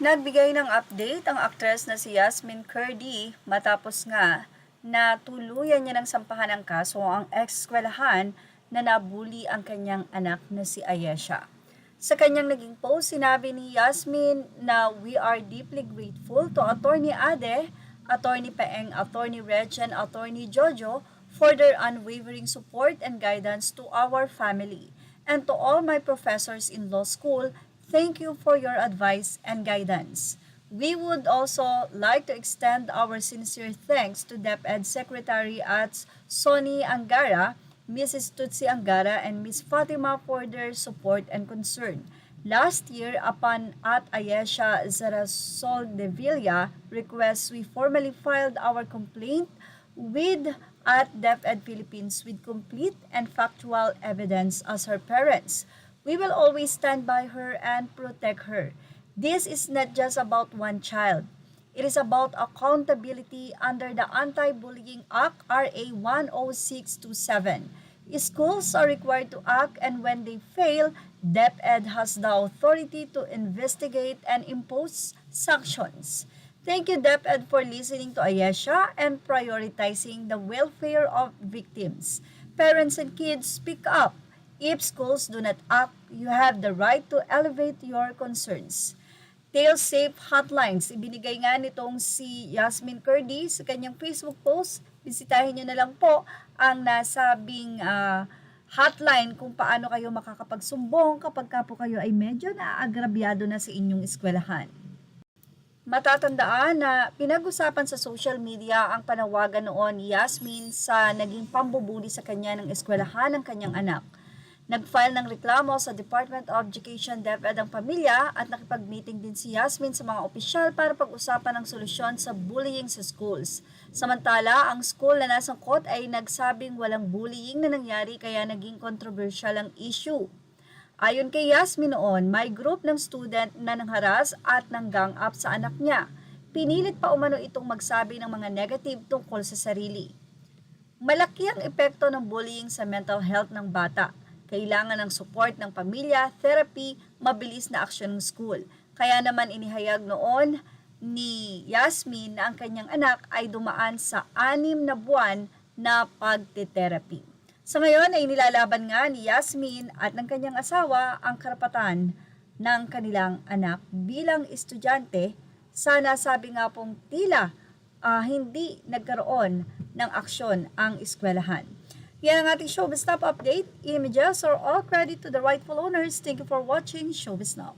Nagbigay ng update ang aktres na si Yasmin Curdy matapos nga na tuluyan niya ng sampahan ng kaso ang ex-eskwelahan na nabully ang kanyang anak na si Ayesha. Sa kanyang naging post, sinabi ni Yasmin na we are deeply grateful to Attorney Ade, Attorney Peeng, Attorney Reg, and Attorney Jojo for their unwavering support and guidance to our family. And to all my professors in law school, thank you for your advice and guidance. We would also like to extend our sincere thanks to DepEd Secretary at Sonny Angara, Mrs. Tutsi Angara, and Ms. Fatima for their support and concern. Last year, upon at Ayesha Zarasol de Villa request, we formally filed our complaint with at DepEd Philippines with complete and factual evidence as her parents. We will always stand by her and protect her. This is not just about one child. It is about accountability under the Anti-Bullying Act RA 10627. Schools are required to act, and when they fail, DepEd has the authority to investigate and impose sanctions. Thank you, DepEd, for listening to Ayesha and prioritizing the welfare of victims. Parents and kids, speak up. If schools do not act, you have the right to elevate your concerns. Safe hotlines, ibinigay nga nitong si Yasmin Curdy sa kanyang Facebook post. Bisitahin nyo na lang po ang nasabing hotline kung paano kayo makakapagsumbong kapag ka po kayo ay medyo naagrabyado na sa inyong eskwelahan. Matatandaan na pinag-usapan sa social media ang panawagan noon ni Yasmin sa naging pambubuli sa kanya ng eskwelahan ng kanyang anak. Nag-file ng reklamo sa Department of Education DepEd ang pamilya at nakipag-meeting din si Yasmin sa mga opisyal para pag-usapan ng solusyon sa bullying sa schools. Samantala, ang school na nasangkot ay nagsabing walang bullying na nangyari kaya naging controversial ang issue. Ayon kay Yasmin noon, may group ng student na nangharas at nang-gang up sa anak niya. Pinilit pa umano itong magsabi ng mga negative tungkol sa sarili. Malaki ang epekto ng bullying sa mental health ng bata. Kailangan ng support ng pamilya, therapy, mabilis na aksyon ng school. Kaya naman inihayag noon ni Yasmin na ang kanyang anak ay dumaan sa 6 na buwan na pagte-therapy. Sa ngayon ay nilalaban nga ni Yasmin at ng kanyang asawa ang karapatan ng kanilang anak bilang estudyante. Sana sabi nga pong tila hindi nagkaroon ng aksyon ang eskwelahan. Yan ang ating Showbiz Now update. Images are all credit to the rightful owners. Thank you for watching Showbiz Now.